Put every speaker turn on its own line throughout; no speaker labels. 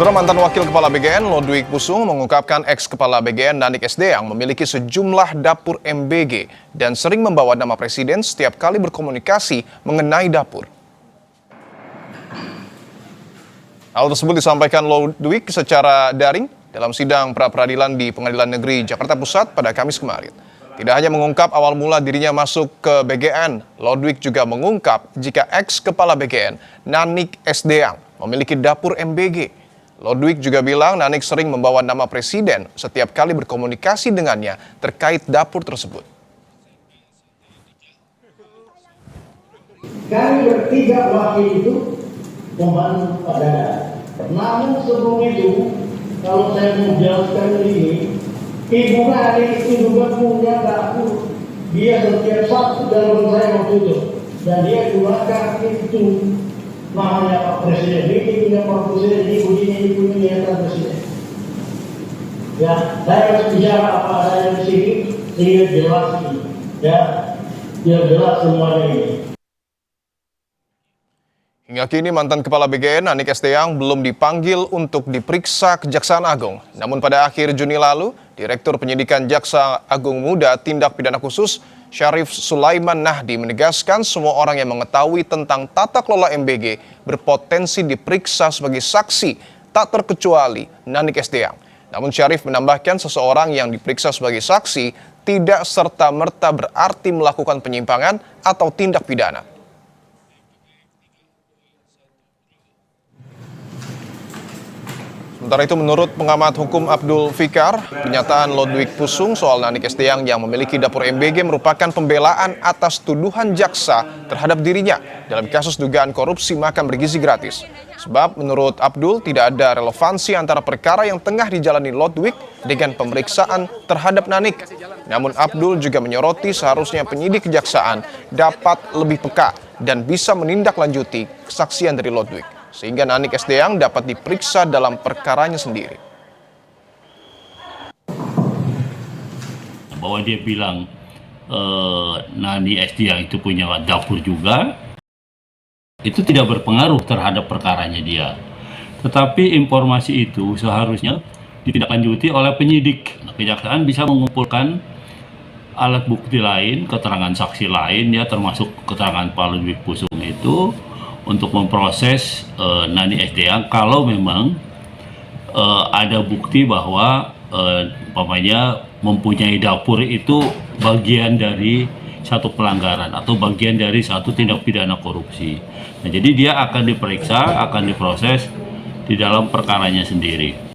Saudara, mantan Wakil Kepala BGN Lodwig Pusung mengungkapkan ex-Kepala BGN Nanik SD yang memiliki sejumlah dapur MBG dan sering membawa nama Presiden setiap kali berkomunikasi mengenai dapur. Hal tersebut disampaikan Lodwig secara daring dalam sidang pra-peradilan di Pengadilan Negeri Jakarta Pusat pada Kamis kemarin. Tidak hanya mengungkap awal mula dirinya masuk ke BGN, Lodwig juga mengungkap jika ex-Kepala BGN Nanik SD yang memiliki dapur MBG. Lodwig juga bilang Nanik sering membawa nama Presiden setiap kali berkomunikasi dengannya terkait dapur tersebut.
Kami bertiga wakil itu membantu pada. Namun sebelum itu, kalau saya menjelaskan ini, ibu Nanik itu juga punya dapur. Dia setiap Sabtu dalam saya waktu itu, dan dia keluarkan itu. Namanya Pak Presiden, ini punya Pak Presiden, ini punya Pak Presiden. Ya, saya harus bicara apa adanya di sini, sehingga jelas ini. Ya, biar jelas semuanya ini.
Hingga kini mantan Kepala BGN Nanik SD yang belum dipanggil untuk diperiksa Kejaksaan Agung. Namun pada akhir Juni lalu, Direktur Penyidikan Jaksa Agung Muda Tindak Pidana Khusus Syarif Sulaiman Nahdi menegaskan semua orang yang mengetahui tentang tata kelola MBG berpotensi diperiksa sebagai saksi, tak terkecuali Nanik SD yang. Namun Syarif menambahkan seseorang yang diperiksa sebagai saksi tidak serta-merta berarti melakukan penyimpangan atau tindak pidana. Sementara itu, menurut pengamat hukum Abdul Fikar, pernyataan Lodwig Pusung soal Nanik SD yang memiliki dapur MBG merupakan pembelaan atas tuduhan jaksa terhadap dirinya dalam kasus dugaan korupsi makan bergizi gratis. Sebab menurut Abdul tidak ada relevansi antara perkara yang tengah dijalani Lodwig dengan pemeriksaan terhadap Nanik. Namun Abdul juga menyoroti seharusnya penyidik kejaksaan dapat lebih peka dan bisa menindaklanjuti kesaksian dari Lodwig, sehingga Nanik SD yang dapat diperiksa dalam perkaranya sendiri.
Bahwa dia bilang Nani SD yang itu punya dapur juga, itu tidak berpengaruh terhadap perkaranya dia. Tetapi informasi itu seharusnya ditindaklanjuti oleh penyidik. Kejaksaan bisa mengumpulkan alat bukti lain, keterangan saksi lain, ya termasuk keterangan Pak Lodwig Pusung itu, untuk memproses Nani SD yang kalau memang ada bukti bahwa mempunyai dapur itu bagian dari satu pelanggaran atau bagian dari satu tindak pidana korupsi. Nah, jadi dia akan diperiksa, akan diproses di dalam perkaranya sendiri.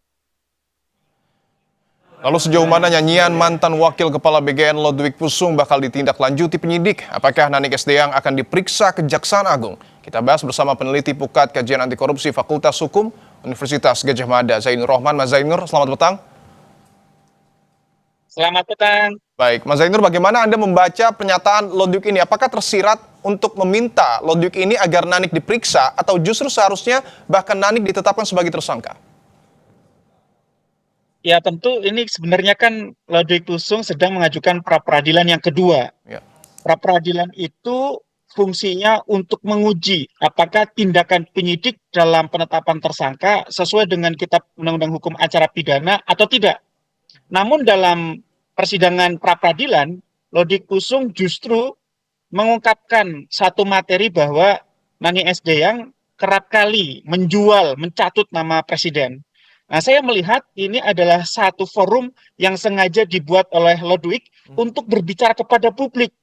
Lalu sejauh mana nyanyian mantan Wakil Kepala BGN Lodwig Pusung bakal ditindaklanjuti penyidik? Apakah Nanik SD yang akan diperiksa Kejaksaan Agung? Kita bahas bersama peneliti Pukat Kajian Anti Korupsi Fakultas Hukum Universitas Gadjah Mada, Zainur Rohman. Mas Zainur, selamat petang.
Selamat petang.
Baik, Mas Zainur, bagaimana Anda membaca pernyataan Lodwig ini? Apakah tersirat untuk meminta Lodwig ini agar Nanik diperiksa atau justru seharusnya bahkan Nanik ditetapkan sebagai tersangka?
Ya tentu ini sebenarnya kan Lodwig Pusung sedang mengajukan pra-peradilan yang kedua.
Ya.
Pra-peradilan itu fungsinya untuk menguji apakah tindakan penyidik dalam penetapan tersangka sesuai dengan Kitab Undang-Undang Hukum Acara Pidana atau tidak. Namun dalam persidangan pra-peradilan, Lodwig Pusung justru mengungkapkan satu materi bahwa Nani SD yang kerap kali menjual, mencatut nama Presiden. Nah, saya melihat ini adalah satu forum yang sengaja dibuat oleh Lodwig untuk berbicara kepada publik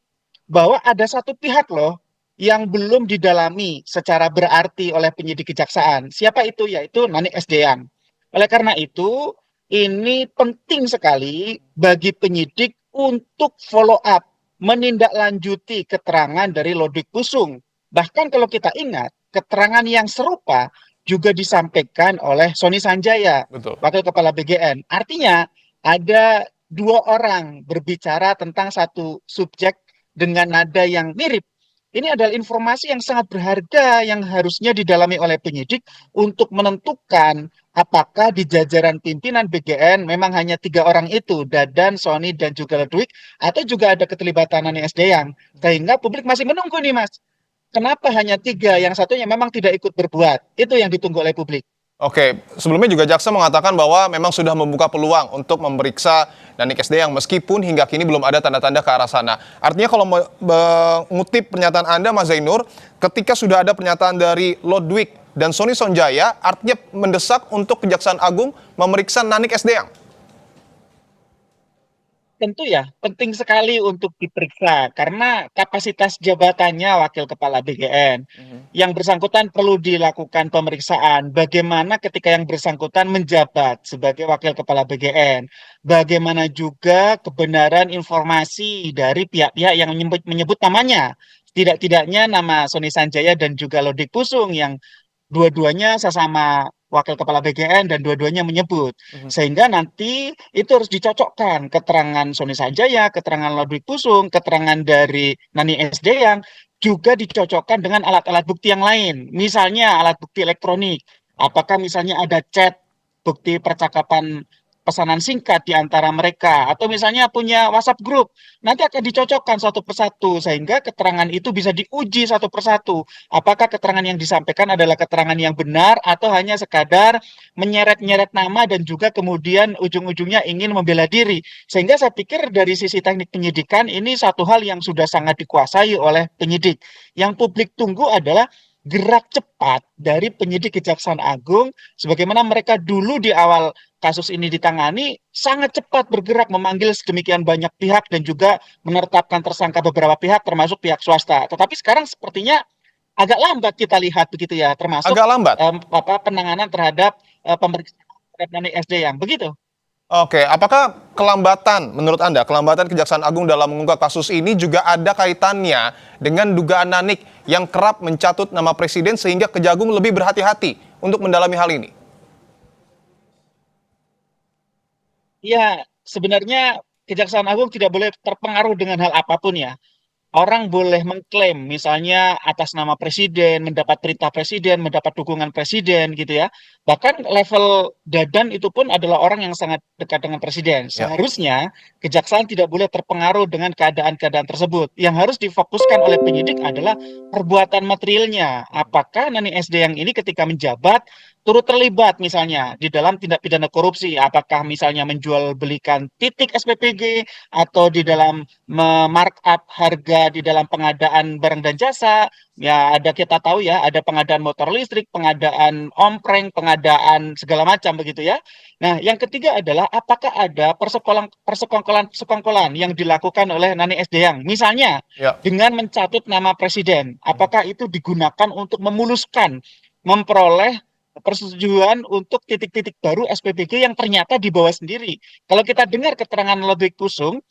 bahwa ada satu pihak loh yang belum didalami secara berarti oleh penyidik kejaksaan. Siapa itu? Yaitu Nanik SD yang. Oleh karena itu, ini penting sekali bagi penyidik untuk follow up, menindaklanjuti keterangan dari Lodwig Pusung. Bahkan kalau kita ingat, keterangan yang serupa juga disampaikan oleh Sony Sanjaya,
Betul.
Wakil Kepala BGN. Artinya ada dua orang berbicara tentang satu subjek dengan nada yang mirip. Ini adalah informasi yang sangat berharga yang harusnya didalami oleh penyidik untuk menentukan apakah di jajaran pimpinan BGN memang hanya 3 orang itu, Dadan, Sony, dan juga Lodwig, atau juga ada keterlibatan Nani SD yang. Sehingga publik masih menunggu nih, Mas. Kenapa hanya 3, yang satunya memang tidak ikut berbuat? Itu yang ditunggu oleh publik.
Oke, sebelumnya juga jaksa mengatakan bahwa memang sudah membuka peluang untuk memeriksa Nanik SD yang meskipun hingga kini belum ada tanda-tanda ke arah sana. Artinya kalau mengutip pernyataan Anda, Mas Zainur, ketika sudah ada pernyataan dari Lodwig dan Sony Sonjaya, artinya mendesak untuk Kejaksaan Agung memeriksa Nanik SD yang.
Tentu ya, penting sekali untuk diperiksa karena kapasitas jabatannya Wakil Kepala BGN. Yang bersangkutan perlu dilakukan pemeriksaan bagaimana ketika yang bersangkutan menjabat sebagai Wakil Kepala BGN. Bagaimana juga kebenaran informasi dari pihak-pihak yang menyebut namanya. Tidak-tidaknya nama Sony Sanjaya dan juga Lodwig Pusung yang dua-duanya sesama Wakil Kepala BGN dan dua-duanya menyebut. Sehingga nanti itu harus dicocokkan keterangan Sony Sanjaya, keterangan Lodwig Pusung, keterangan dari Nani SD yang juga dicocokkan dengan alat-alat bukti yang lain. Misalnya alat bukti elektronik. Apakah misalnya ada chat, bukti percakapan pesanan singkat di antara mereka, atau misalnya punya WhatsApp group, nanti akan dicocokkan satu persatu, sehingga keterangan itu bisa diuji satu persatu. Apakah keterangan yang disampaikan adalah keterangan yang benar, atau hanya sekadar menyeret-nyeret nama dan juga kemudian ujung-ujungnya ingin membela diri. Sehingga saya pikir dari sisi teknik penyidikan, ini satu hal yang sudah sangat dikuasai oleh penyidik. Yang publik tunggu adalah gerak cepat dari penyidik Kejaksaan Agung, sebagaimana mereka dulu di awal kasus ini ditangani, sangat cepat bergerak memanggil sedemikian banyak pihak dan juga menetapkan tersangka beberapa pihak termasuk pihak swasta. Tetapi sekarang sepertinya agak lambat kita lihat begitu ya, termasuk
Agak lambat.
penanganan terhadap pemeriksaan terhadap Nani SD yang begitu.
Oke, apakah kelambatan, menurut Anda, kelambatan Kejaksaan Agung dalam mengungkap kasus ini juga ada kaitannya dengan dugaan Nanik yang kerap mencatut nama presiden sehingga Kejagung lebih berhati-hati untuk mendalami hal ini?
Ya, sebenarnya Kejaksaan Agung tidak boleh terpengaruh dengan hal apapun ya. Orang boleh mengklaim misalnya atas nama presiden, mendapat perintah presiden, mendapat dukungan presiden gitu ya. Bahkan level Dadan itu pun adalah orang yang sangat dekat dengan presiden.
Ya.
Seharusnya kejaksaan tidak boleh terpengaruh dengan keadaan-keadaan tersebut. Yang harus difokuskan oleh penyidik adalah perbuatan materialnya. Apakah Nani SD yang ini ketika menjabat turut terlibat misalnya di dalam tindak pidana korupsi? Apakah misalnya menjual belikan titik SPPG atau di dalam memarkup harga di dalam pengadaan barang dan jasa, ya ada kita tahu ya, ada pengadaan motor listrik, pengadaan ompreng, pengadaan segala macam begitu ya. Nah, yang ketiga adalah apakah ada persekongkolan yang dilakukan oleh Nani SD yang misalnya
Ya.
dengan mencatut nama presiden, apakah itu digunakan untuk memuluskan memperoleh persetujuan untuk titik-titik baru SPPG yang ternyata dibawa sendiri. Kalau kita dengar keterangan Lodwig Pusung,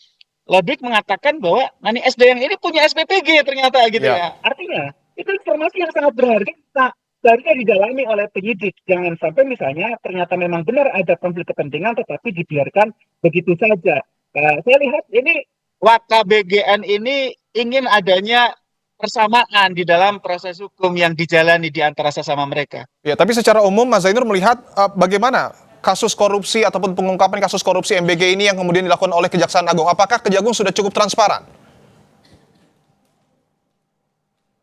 Lodwig mengatakan bahwa Nani SD yang ini punya SPPG ternyata gitu
Ya.
ya. Artinya itu informasi yang sangat berharga seharusnya didalami oleh penyidik. Jangan sampai misalnya ternyata memang benar ada konflik kepentingan tetapi dibiarkan begitu saja. Saya lihat ini WKBGN ini ingin adanya persamaan di dalam proses hukum yang dijalani di antara sesama mereka.
Ya, tapi secara umum Mas Zainur melihat bagaimana kasus korupsi ataupun pengungkapan kasus korupsi MBG ini yang kemudian dilakukan oleh Kejaksaan Agung. Apakah Kejagung sudah cukup transparan?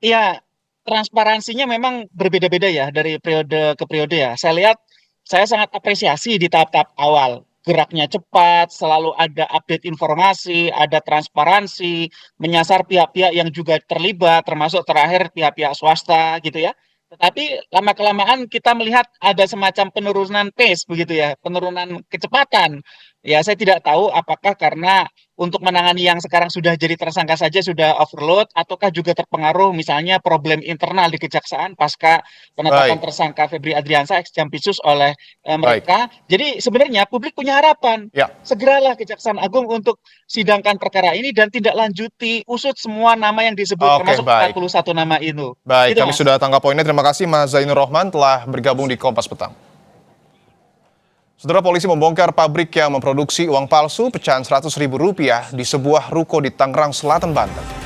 Iya, transparansinya memang berbeda-beda ya dari periode ke periode ya. Saya sangat apresiasi di tahap-tahap awal. Geraknya cepat, selalu ada update informasi, ada transparansi, menyasar pihak-pihak yang juga terlibat, termasuk terakhir pihak-pihak swasta gitu ya. Tetapi lama-kelamaan kita melihat ada semacam penurunan pace begitu ya, penurunan kecepatan. Ya, saya tidak tahu apakah karena untuk menangani yang sekarang sudah jadi tersangka saja sudah overload, ataukah juga terpengaruh misalnya problem internal di Kejaksaan pasca penetapan
Baik.
tersangka Febri Adriansyah ex Jampitsus oleh
Baik.
mereka. Jadi sebenarnya publik punya harapan.
Ya.
Segeralah Kejaksaan Agung untuk sidangkan perkara ini dan tidak lanjuti usut semua nama yang disebut,
Oke,
termasuk
baik.
41 nama itu.
Baik,
Gitu,
kami
Mas.
sudah tangkap poinnya. Terima kasih Mas Zainur Rohman telah bergabung di Kompas Petang. Saudara, polisi membongkar pabrik yang memproduksi uang palsu pecahan Rp100.000 di sebuah ruko di Tangerang Selatan, Banten.